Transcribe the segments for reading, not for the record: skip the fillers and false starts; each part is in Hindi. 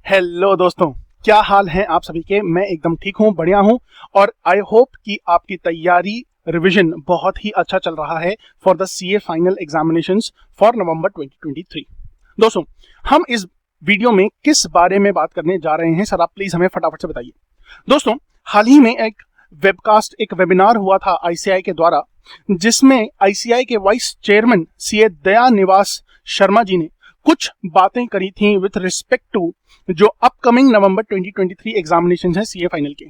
हेलो दोस्तों, क्या हाल है आप सभी के। मैं एकदम ठीक हूँ, बढ़िया हूँ और आई होप कि आपकी तैयारी रिवीजन बहुत ही अच्छा चल रहा है for the CA final examinations for नवंबर 2023। दोस्तों, हम इस वीडियो में किस बारे में बात करने जा रहे हैं सर, आप प्लीज हमें फटाफट से बताइए। दोस्तों, हाल ही में एक वेबिनार हुआ था आईसीआई के द्वारा, जिसमें आईसीआई के vice chairman CA दयानिवास Sharma ji ने कुछ बातें करी थी विथ रिस्पेक्ट टू जो अपकमिंग नवंबर 2023 एग्जामिनेशन है सीए फाइनल के।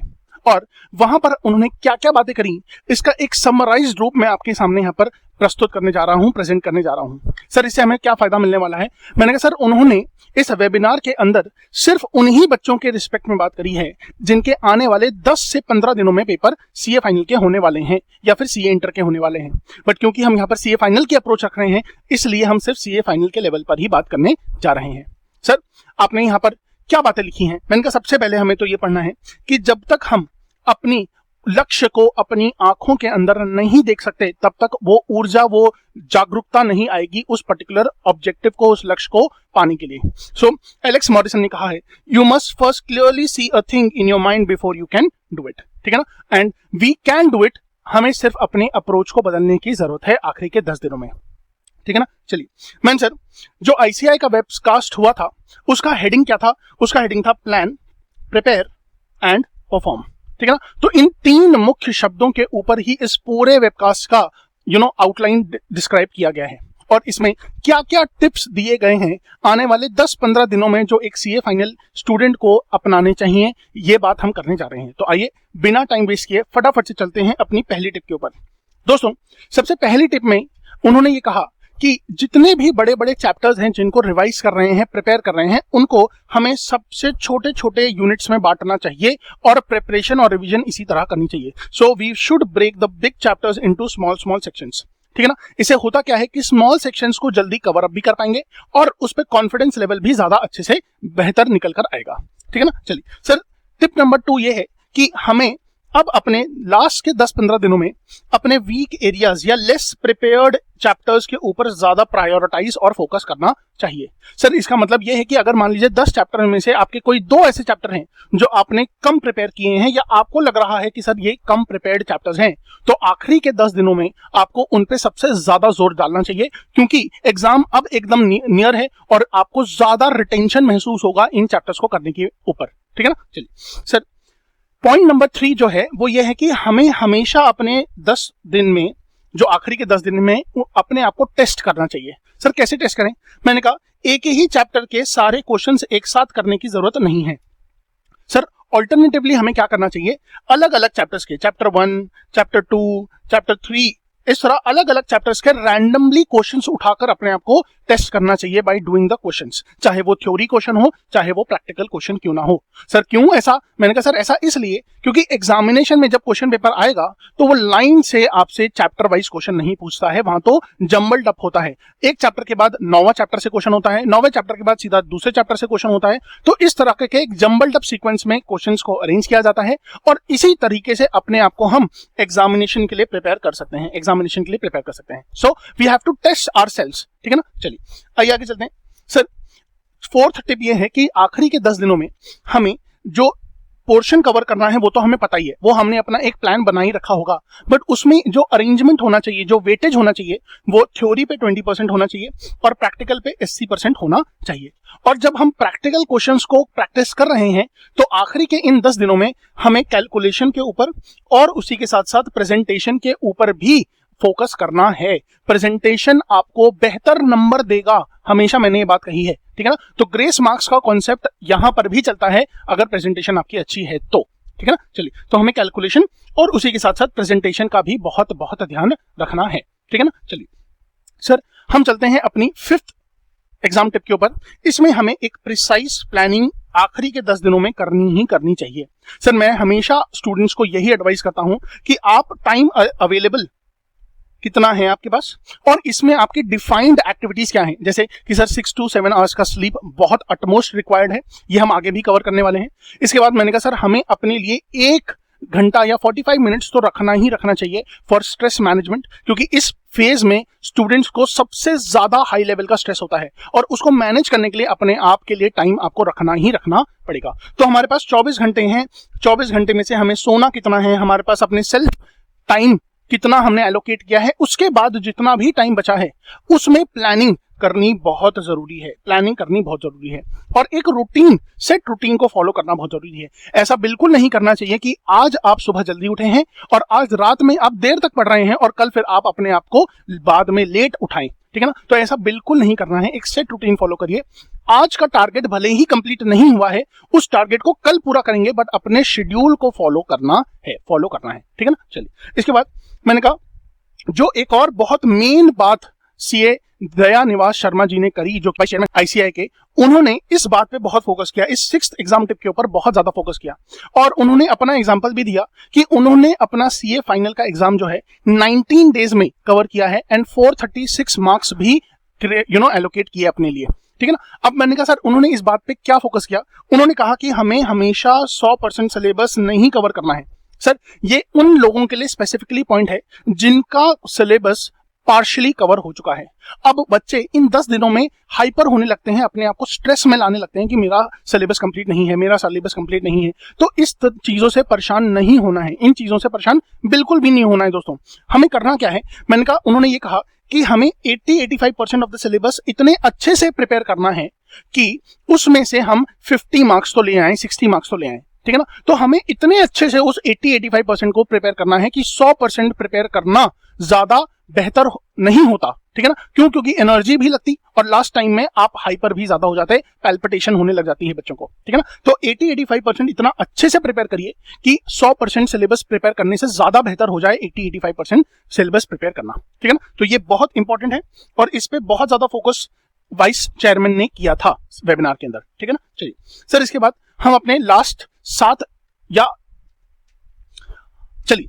और वहां पर उन्होंने क्या क्या बातें करी, इसका एक समराइज्ड रूप में आपके सामने यहाँ पर प्रस्तुत करने जा रहा हूं, प्रेजेंट करने जा रहा हूं। सर, इससे हमें क्या फायदा मिलने वाला है। मैंने कहा सर, उन्होंने इस वेबिनार के अंदर सिर्फ उन्हीं बच्चों के रिस्पेक्ट में बात करी है जिनके आने वाले 10 से 15 दिनों में पेपर सीए फाइनल के होने वाले हैं या फिर सीए इंटर के होने वाले हैं। बट क्योंकि हम यहाँ पर सीए फाइनल की अप्रोच रख रहे हैं, इसलिए हम सिर्फ सीए फाइनल के लेवल पर ही बात करने जा रहे हैं। सर, आपने यहाँ पर क्या बातें लिखी हैं। मैंने कहा सबसे पहले हमें तो ये पढ़ना है कि जब तक हम अपनी लक्ष्य को अपनी आंखों के अंदर नहीं देख सकते, तब तक वो ऊर्जा, वो जागरूकता नहीं आएगी उस पर्टिकुलर ऑब्जेक्टिव को, उस लक्ष्य को पाने के लिए। सो एलेक्स मॉरिसन ने कहा है, you must first clearly see a thing in your mind before you can do it. ठीक है ना। And we can do it. हमें सिर्फ अपने अप्रोच को बदलने की जरूरत है आखिरी के 10 दिनों में। ठीक है ना। चलिए, मैन सर, जो आईसीआई का वेबकास्ट हुआ था उसका हेडिंग क्या था? उसका हेडिंग था प्लान, प्रिपेयर एंड परफॉर्म। ठीक है ना। तो इन 3 मुख्य शब्दों के ऊपर ही इस पूरे वेबकास्ट का आउटलाइन डिस्क्राइब किया गया है और इसमें क्या क्या टिप्स दिए गए हैं आने वाले 10-15 दिनों में जो एक सीए फाइनल स्टूडेंट को अपनाने चाहिए, ये बात हम करने जा रहे हैं। तो आइए बिना टाइम वेस्ट किए फटाफट से चलते हैं अपनी पहली टिप के ऊपर। दोस्तों, सबसे पहली टिप में उन्होंने ये कहा कि जितने भी बड़े बड़े चैप्टर्स हैं जिनको रिवाइज कर रहे हैं, प्रिपेयर कर रहे हैं, उनको हमें सबसे छोटे छोटे यूनिट्स में बांटना चाहिए और प्रिपरेशन और रिवीजन इसी तरह करनी चाहिए। So we should break the big chapters into small small sections. ठीक है ना। इससे होता क्या है कि स्मॉल सेक्शंस को जल्दी कवर अप भी कर पाएंगे और उस पर कॉन्फिडेंस लेवल भी ज्यादा अच्छे से बेहतर निकल कर आएगा। ठीक है ना। चलिए सर, टिप नंबर 2 ये है कि हमें अब अपने लास्ट के 10-15 दिनों में अपने वीक एरियाज या लेस प्रिपेयर्ड चैप्टर्स के ऊपर ज्यादा प्रायोरिटाइज और फोकस करना चाहिए। सर, इसका मतलब यह है कि अगर मान लीजिए 10 चैप्टर में से आपके कोई 2 ऐसे चैप्टर हैं जो आपने कम प्रिपेयर किए हैं या आपको लग रहा है कि सर ये कम प्रिपेयर्ड चैप्टर्स हैं, तो आखिरी के 10 दिनों में आपको उन पे सबसे ज्यादा जोर डालना चाहिए, क्योंकि एग्जाम अब एकदम नियर है और आपको ज्यादा रिटेंशन महसूस होगा इन चैप्टर्स को करने के ऊपर। ठीक है ना। चलिए सर, पॉइंट नंबर 3 जो है वो ये है कि हमें हमेशा अपने 10 दिन में, जो आखिरी के 10 दिन में, अपने आप को टेस्ट करना चाहिए। सर, कैसे टेस्ट करें? मैंने कहा एक ही चैप्टर के सारे क्वेश्चंस एक साथ करने की जरूरत नहीं है। सर, ऑल्टरनेटिवली हमें क्या करना चाहिए, अलग अलग चैप्टर्स के, चैप्टर 1, चैप्टर 2, चैप्टर 3, इस तरह अलग अलग चैप्टर्स के रैंडमली क्वेश्चंस उठाकर अपने आप को टेस्ट करना चाहिए बाय डूइंग द क्वेश्चंस, चाहे वो थ्योरी क्वेश्चन हो, चाहे वो प्रैक्टिकल क्वेश्चन क्यों ना हो। सर, क्यों ऐसा? मैंने कहा सर, ऐसा इसलिए क्योंकि एग्जामिनेशन में जब क्वेश्चन पेपर आएगा तो वो लाइन से आपसे चैप्टर वाइज क्वेश्चन नहीं पूछता है, वहां तो जम्बल्ड अप होता है। एक चैप्टर के बाद 9वां चैप्टर से क्वेश्चन होता है, 9वें चैप्टर के बाद सीधा दूसरे चैप्टर से क्वेश्चन होता है। तो इस तरह के एक जम्बल्ड अप सीक्वेंस में क्वेश्चंस को अरेंज किया जाता है और इसी तरीके से अपने आप को हम एग्जामिनेशन के लिए प्रिपेयर कर सकते हैं, so we have to test ourselves. ठीक है ना। चलिए आइए आगे चलते हैं। सर, 4th टिप ये है कि आखिरी के 10 दिनों में हमें जो पोर्शन कवर करना है वो तो हमें पता ही है, वो हमने अपना एक प्लान बना ही रखा होगा, बट उसमें जो अरेंजमेंट होना चाहिए, जो वेटेज होना चाहिए, वो थ्योरी पे 20% होना चाहिए और प्रैक्टिकल पे 80% होना चाहिए। और जब हम प्रैक्टिकल क्वेश्चंस को प्रैक्टिस कर रहे हैं तो आखिरी के इन 10 दिनों में हमें कैलकुलेशन के ऊपर और उसी के साथ साथ प्रेजेंटेशन के ऊपर भी फोकस करना है। प्रेजेंटेशन आपको बेहतर नंबर देगा, हमेशा मैंने ये बात कही है। ठीक है ना। तो ग्रेस मार्क्स का कॉन्सेप्ट यहां पर भी चलता है अगर प्रेजेंटेशन आपकी अच्छी है तो। ठीक है ना। चलिए, तो हमें कैलकुलेशन और उसी के साथ साथ प्रेजेंटेशन का भी बहुत बहुत ध्यान रखना है। ठीक है ना। चलिए सर, हम चलते हैं अपनी 5th एग्जाम टिप के ऊपर। इसमें हमें एक प्रिसाइज प्लानिंग आखिरी के 10 दिनों में करनी ही करनी चाहिए। सर, मैं हमेशा स्टूडेंट्स को यही एडवाइस करता हूं कि आप टाइम अवेलेबल कितना है आपके पास और इसमें आपकी डिफाइंड एक्टिविटीज क्या हैं। जैसे कि सर 6 to 7 आवर्स का स्लीप बहुत अटमोस्ट रिक्वायर्ड है, ये हम आगे भी कवर करने वाले हैं। इसके बाद मैंने कहा सर, हमें अपने लिए एक घंटा या 45 मिनट्स तो रखना ही रखना चाहिए फॉर स्ट्रेस मैनेजमेंट, क्योंकि इस फेज में स्टूडेंट्स को सबसे ज्यादा हाई लेवल का स्ट्रेस होता है और उसको मैनेज करने के लिए अपने आप के लिए टाइम आपको रखना ही रखना पड़ेगा। तो हमारे पास 24 घंटे हैं, 24 घंटे में से हमें सोना कितना है, हमारे पास अपने सेल्फ टाइम कितना हमने एलोकेट किया है, उसके बाद जितना भी टाइम बचा है उसमें प्लानिंग करनी बहुत जरूरी है, प्लानिंग करनी बहुत जरूरी है और एक रूटीन, सेट रूटीन को फॉलो करना बहुत जरूरी है। ऐसा बिल्कुल नहीं करना चाहिए कि आज आप सुबह जल्दी उठे हैं और आज रात में आप देर तक पढ़ रहे हैं और कल फिर आप अपने आप को बाद में लेट उठाएं, ठीक है ना। तो ऐसा बिल्कुल नहीं करना है, एक सेट रूटीन फॉलो करिए। आज का टारगेट भले ही कंप्लीट नहीं हुआ है, उस टारगेट को कल पूरा करेंगे, बट अपने शेड्यूल को फॉलो करना है, ठीक है ना। चलिए, इसके बाद मैंने कहा जो एक और बहुत मेन बात सीए दया निवास शर्मा जी ने करी, जो वाइस चेयरमैन आईसीआई के, उन्होंने इस बात पे बहुत फोकस किया, इस 6th एग्जाम टिप के ऊपर बहुत ज्यादा फोकस किया और उन्होंने अपना एग्जांपल भी दिया कि उन्होंने अपना सीए फाइनल का एग्जाम जो है 19 डेज में कवर किया है एंड 436 मार्क्स भी एलोकेट किए अपने लिए, ठीक है ना। अब मैंने कहा सर उन्होंने इस बात पे क्या फोकस किया, उन्होंने कहा कि हमें हमेशा 100% सिलेबस नहीं कवर करना है। सर ये उन लोगों के लिए स्पेसिफिकली पॉइंट है जिनका सिलेबस पार्शियली कवर हो चुका है। अब बच्चे इन 10 दिनों में हाइपर होने लगते हैं, अपने आप को स्ट्रेस में लाने लगते हैं कि मेरा सिलेबस कंप्लीट नहीं है, मेरा सिलेबस कंप्लीट नहीं है। तो इस चीजों से परेशान नहीं होना है, इन चीजों से परेशान बिल्कुल भी नहीं होना है दोस्तों। हमें करना क्या है, मैंने कहा उन्होंने ये कहा कि हमें 80-85% ऑफ द सिलेबस इतने अच्छे से प्रिपेयर करना है कि उसमें से हम 50 मार्क्स तो ले आए, 60 मार्क्स तो ले आए, ठीक है ना। तो हमें इतने अच्छे से उस 80-85% को प्रिपेयर करना है कि 100% प्रिपेयर करना ज्यादा बेहतर नहीं होता, ठीक है ना। क्यों? क्योंकि एनर्जी भी लगती और लास्ट टाइम में आप हाइपर भी ज्यादा हो जाते हैं, पैल्पिटेशन होने लग जाती है बच्चों को, ठीक है ना। तो 80-85% इतना अच्छे से प्रिपेयर करिए कि 100% सिलेबस प्रिपेयर करने से ज्यादा बेहतर हो जाए 80-85% सिलेबस प्रिपेयर करना, ठीक है ना। तो ये बहुत इंपॉर्टेंट है और इस पे बहुत ज्यादा फोकस वाइस चेयरमैन ने किया था वेबिनार के अंदर, ठीक है ना। चलिए सर, इसके बाद हम अपने लास्ट 7 या चलिए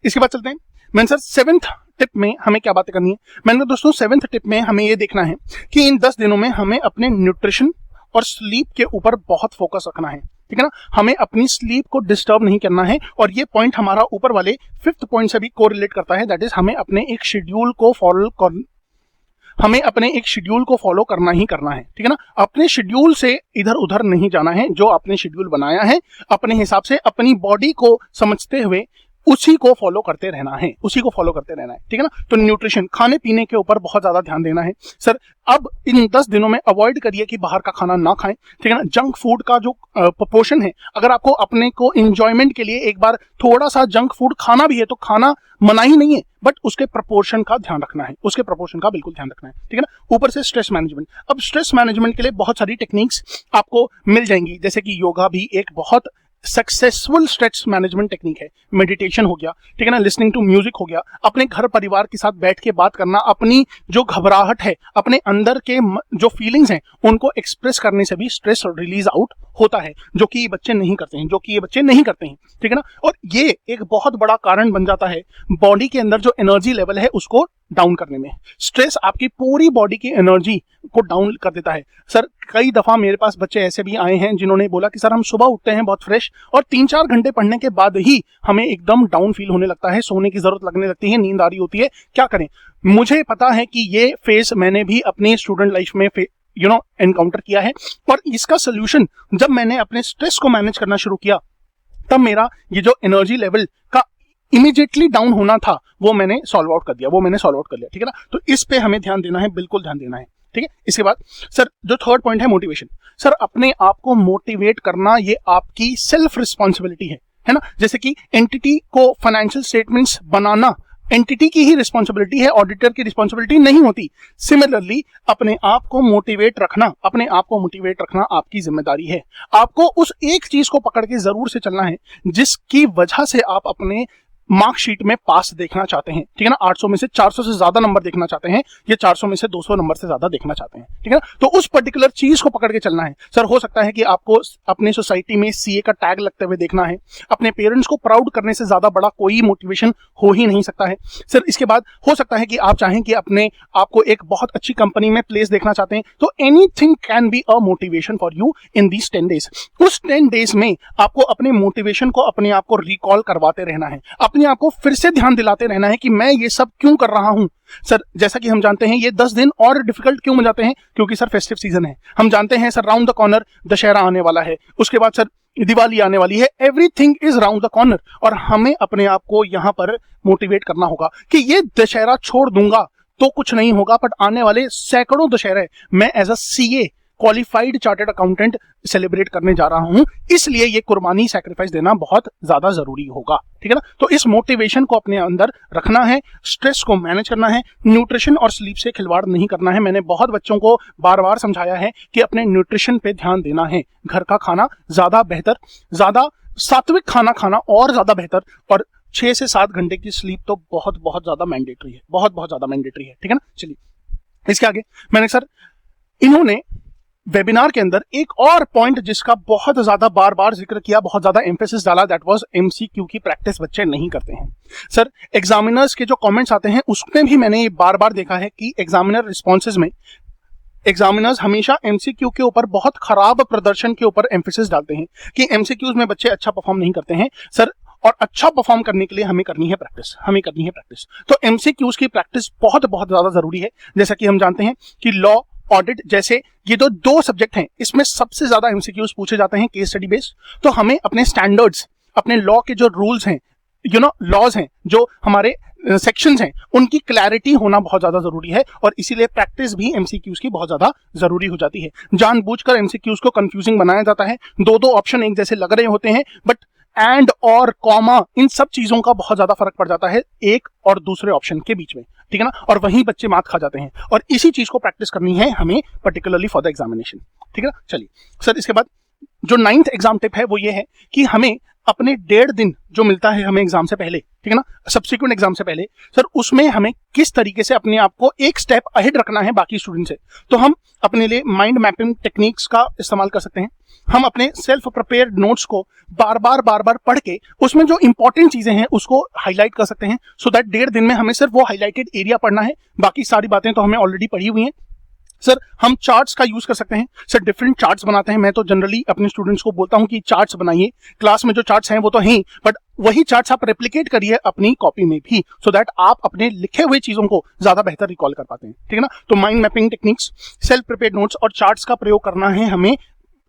इसके बाद चलते हैं। मैंने सर 7th टिप में हमें क्या बातें करनी है, मैंने दोस्तों 7th टिप में हमें ये देखना है कि इन 10 दिनों में हमें अपने न्यूट्रिशन और स्लीप के ऊपर बहुत फोकस रखना है, ठीक है ना। हमें अपनी स्लीप को डिस्टर्ब नहीं करना है और ये पॉइंट हमारा ऊपर वाले 5th पॉइंट से भी कोरिलेट करता है, दैट इज हमें अपने एक शेड्यूल को फॉलो करना ही करना है, ठीक है ना। अपने शेड्यूल से इधर उधर नहीं जाना है, जो आपने शेड्यूल बनाया है अपने हिसाब से अपनी बॉडी को समझते हुए उसी को फॉलो करते रहना है, ठीक है ना। तो न्यूट्रिशन, खाने पीने के ऊपर बहुत ज्यादा ध्यान देना है। सर अब इन 10 दिनों में अवॉइड करिए कि बाहर का खाना ना खाएं, ठीक है ना। जंक फूड का जो प्रोपोर्शन है, अगर आपको अपने को एंजॉयमेंट के लिए एक बार थोड़ा सा जंक फूड खाना भी है तो खाना मना ही नहीं है, बट उसके प्रोपोर्शन का ध्यान रखना है, उसके प्रोपोर्शन का बिल्कुल ध्यान रखना है, ठीक है ना। ऊपर से स्ट्रेस मैनेजमेंट, अब स्ट्रेस मैनेजमेंट के लिए बहुत सारी टेक्निक्स आपको मिल जाएंगी, जैसे कि योगा भी एक बहुत सक्सेसफुल स्ट्रेस मैनेजमेंट टेक्निक है, मेडिटेशन हो गया, ठीक है ना, लिसनिंग टू म्यूजिक हो गया, अपने घर परिवार के साथ बैठ के बात करना, अपनी जो घबराहट है, अपने अंदर के जो फीलिंग्स हैं उनको एक्सप्रेस करने से भी स्ट्रेस रिलीज आउट होता है, जो कि ये बच्चे नहीं करते हैं, ठीक है ना। और ये एक बहुत बड़ा कारण बन जाता है बॉडी के अंदर जो एनर्जी लेवल है उसको डाउन करने में। स्ट्रेस आपकी पूरी बॉडी की एनर्जी को डाउन कर देता है। सर कई दफा मेरे पास बच्चे ऐसे भी आए हैं जिन्होंने बोला कि सर हम सुबह उठते हैं बहुत फ्रेश और 3-4 घंटे पढ़ने के बाद ही हमें एकदम डाउन फील होने लगता है, सोने की जरूरत लगने लगती है, नींद आ रही होती है, क्या करें। मुझे पता है कि ये फेज मैंने भी अपनी स्टूडेंट लाइफ में एनकाउंटर किया है और इसका सोल्यूशन जब मैंने अपने स्ट्रेस को मैनेज करना शुरू किया तब मेरा ये जो एनर्जी लेवल का इमीडिएटली डाउन होना था वो मैंने सॉल्व आउट कर दिया, ठीक है ना। तो इस पे हमें ध्यान देना है, बिल्कुल ध्यान देना है, ठीक है। इसके बाद सर जो 3rd पॉइंट है मोटिवेशन। सर अपने आप को मोटिवेट करना ये आपकी सेल्फ रिस्पॉन्सिबिलिटी है ना। जैसे कि एंटिटी को फाइनेंशियल स्टेटमेंट्स बनाना एंटिटी की ही रिस्पॉन्सिबिलिटी है, ऑडिटर की रिस्पॉन्सिबिलिटी नहीं होती। सिमिलरली अपने आप को मोटिवेट रखना आपकी जिम्मेदारी है। आपको उस एक चीज को पकड़ के जरूर से चलना है जिसकी वजह से आप अपने मार्कशीट में पास देखना चाहते हैं, ठीक है ना, 800 में से 400 से ज्यादा नंबर देखना चाहते हैं, या 400 में से 200 नंबर से ज्यादा देखना चाहते हैं, ठीक है ना, तो उस पर्टिकुलर चीज को पकड़ के चलना है। सर हो सकता है कि आपको अपने सोसाइटी में सीए का टैग लगते हुए देखना है। अपने पेरेंट्स को प्राउड करने से ज्यादा बड़ा कोई मोटिवेशन हो ही नहीं सकता है। सर इसके बाद हो सकता है कि आप चाहें कि अपने आपको एक बहुत अच्छी कंपनी में प्लेस देखना चाहते हैं, तो anything can be a motivation for you in these 10 days. उस 10 डेज में आपको अपने मोटिवेशन को अपने आप को रिकॉल करवाते रहना है, अपने आप को फिर से ध्यान दिलाते रहना है कि मैं ये सब क्यों कर रहा हूं। सर जैसा कि हम जानते हैं ये 10 दिन और डिफिकल्ट क्यों हो जाते हैं, क्योंकि सर फेस्टिव सीजन है। हम जानते हैं sir round the corner Dussehra आने वाला है, उसके बाद सर दिवाली आने वाली है, everything is round the corner, और हमें अपने आप को यहां पर मोटिवेट करना होगा कि ये दशहरा छोड़ दूंगा तो कुछ नहीं होगा, बट आने वाले सैकड़ों दशहरे मैं as a CA qualified chartered accountant celebrate करने जा रहा हूं, इसलिए ये कुर्बानी सैक्रिफाइस देना बहुत ज्यादा जरूरी होगा, ठीक है ना। तो इस मोटिवेशन को अपने अंदर रखना है, स्ट्रेस को मैनेज करना है, न्यूट्रिशन और स्लीप से खिलवाड़ नहीं करना है। मैंने बहुत बच्चों को बार बार समझाया है कि अपने न्यूट्रिशन पे ध्यान देना है, घर का खाना ज्यादा बेहतर, ज्यादा सात्विक खाना खाना और ज्यादा बेहतर, और 6 से 7 घंटे की स्लीप तो बहुत बहुत ज्यादा मैंडेटरी है, बहुत बहुत ज्यादा मैंडेटरी है, ठीक है ना। चलिए इसके आगे मैंने सर इन्होंने वेबिनार के अंदर एक और पॉइंट जिसका बहुत ज्यादा बार बार जिक्र किया, बहुत ज्यादा एम्फेसिस डाला, दैट वाज एमसीक्यू की प्रैक्टिस बच्चे नहीं करते हैं। सर एग्जामिनर्स के जो कमेंट्स आते हैं उसमें भी मैंने ये बार बार देखा है कि एग्जामिनर रिस्पॉन्सेज में एग्जामिनर्स हमेशा एमसीक्यू के ऊपर बहुत खराब प्रदर्शन के ऊपर एम्फेसिस डालते हैं कि एमसीक्यूज में बच्चे अच्छा परफॉर्म नहीं करते हैं। सर और अच्छा परफॉर्म करने के लिए हमें करनी है प्रैक्टिस, हमें करनी है प्रैक्टिस। तो एमसीक्यूज की प्रैक्टिस बहुत बहुत ज्यादा जरूरी है। जैसा कि हम जानते हैं कि लॉ, ऑडिट जैसे ये तो 2 सब्जेक्ट हैं, इसमें सबसे ज्यादा एमसीक्यूज पूछे जाते हैं केस स्टडी बेस्ड। तो हमें अपने स्टैंडर्ड्स, अपने लॉ के जो रूल्स हैं, लॉज हैं, जो हमारे सेक्शंस हैं, उनकी क्लैरिटी होना बहुत ज्यादा जरूरी है, और इसीलिए प्रैक्टिस भी एमसीक्यूज की बहुत ज्यादा जरूरी हो जाती है। जानबूझकर एमसीक्यूज को कंफ्यूजिंग बनाया जाता है, 2 ऑप्शन एक जैसे लग रहे होते हैं, बट एंड और कॉमा इन सब चीजों का बहुत ज्यादा फर्क पड़ जाता है एक और दूसरे ऑप्शन के बीच में, ठीक है ना, और वहीं बच्चे मात खा जाते हैं, और इसी चीज को प्रैक्टिस करनी है हमें पर्टिकुलरली फॉर द एग्जामिनेशन, ठीक है ना। चलिए सर इसके बाद जो 9th एग्जाम टिप है वो ये है कि हमें अपने 1.5 दिन जो मिलता है हमें एग्जाम से पहले, ठीक है ना, सब्सिक्वेंट एग्जाम से पहले, सर उसमें हमें किस तरीके से अपने आप को एक स्टेप अहेड रखना है बाकी स्टूडेंट से। तो हम अपने लिए माइंड मैपिंग टेक्निक्स का इस्तेमाल कर सकते हैं। हम अपने सेल्फ प्रिपेयर्ड नोट्स को बार बार पढ़ के उसमें जो इंपॉर्टेंट चीजें हैं उसको हाईलाइट कर सकते हैं, सो दैट 1.5 दिन में हमें सिर्फ वो हाईलाइटेड एरिया पढ़ना है, बाकी सारी बातें तो हमें ऑलरेडी पढ़ी हुई हैं। सर हम चार्ट्स का यूज कर सकते हैं, सर डिफरेंट चार्ट्स बनाते हैं। मैं तो जनरली अपने स्टूडेंट्स को बोलता हूं कि चार्ट्स बनाइए, क्लास में जो चार्ट्स हैं वो तो हैं, बट वही चार्ट्स आप रेप्लिकेट करिए अपनी कॉपी में भी, सो दैट आप अपने लिखे हुए चीजों को ज्यादा बेहतर रिकॉल कर पाते हैं, ठीक है ना। तो mind mapping techniques, self prepared notes और चार्ट्स का प्रयोग करना है हमें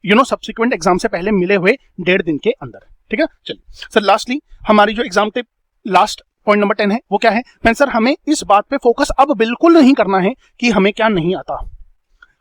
सब्सिक्वेंट एग्जाम से पहले मिले हुए 1.5 दिन के अंदर, ठीक है। चलिए सर लास्टली हमारी जो exam tip last point number 10 है वो क्या है। मैं सर हमें इस बात पे फोकस अब बिल्कुल नहीं करना है कि हमें क्या नहीं आता,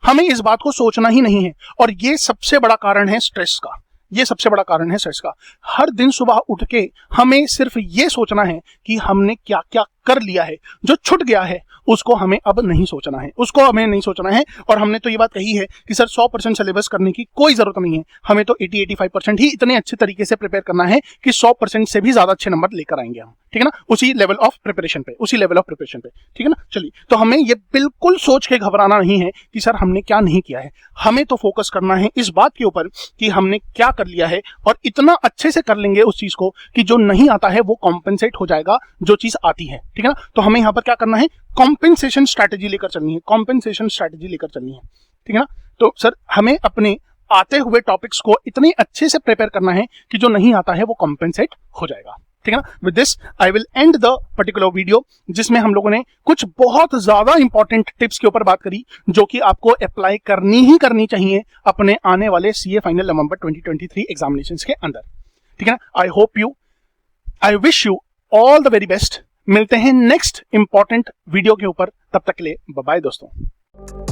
हमें इस बात को सोचना ही नहीं है, और ये सबसे बड़ा कारण है स्ट्रेस का, ये सबसे बड़ा कारण है स्ट्रेस का। हर दिन सुबह उठ के हमें सिर्फ ये सोचना है कि हमने क्या क्या कर लिया है, जो छूट गया है उसको हमें अब नहीं सोचना है, उसको हमें नहीं सोचना है। और हमने तो ये बात कही है कि सर 100% सिलेबस करने की कोई जरूरत नहीं है, हमें तो 80-85% ही इतने अच्छे तरीके से प्रिपेयर करना है कि 100% से भी ज्यादा अच्छे नंबर लेकर आएंगे हम, ठीक है ना, उसी लेवल ऑफ प्रिपरेशन पे, उसी लेवल ऑफ प्रिपरेशन पे, ठीक है ना। चलिए तो हमें ये बिल्कुल सोच के घबराना नहीं है कि सर हमने क्या नहीं किया है, हमें तो फोकस करना है इस बात के ऊपर कि हमने क्या कर लिया है, और इतना अच्छे से कर लेंगे उस चीज को कि जो नहीं आता है वो कॉम्पेंसेट हो जाएगा जो चीज आती है, ठीक है ना। तो हमें यहाँ पर क्या करना है, कॉम्पेंसेशन स्ट्रैटेजी लेकर चलनी है, कॉम्पेंसेशन स्ट्रैटेजी लेकर चलनी है, ठीक है ना। तो सर हमें अपने आते हुए टॉपिक्स को इतने अच्छे से प्रिपेयर करना है कि जो नहीं आता है वो कॉम्पेंसेट हो जाएगा, ठीक है ना। With this I will and the particular video, जिसमें हम लोगों ने कुछ बहुत ज्यादा इंपॉर्टेंट टिप्स के ऊपर बात करी जो कि आपको अप्लाई करनी ही करनी चाहिए अपने आने वाले सीए फाइनल नवंबर 2023 एग्जामिनेशंस के अंदर, ठीक है ना। I wish you all the very best. मिलते हैं नेक्स्ट इंपॉर्टेंट वीडियो के ऊपर, तब तक के लिए बाय बाय दोस्तों।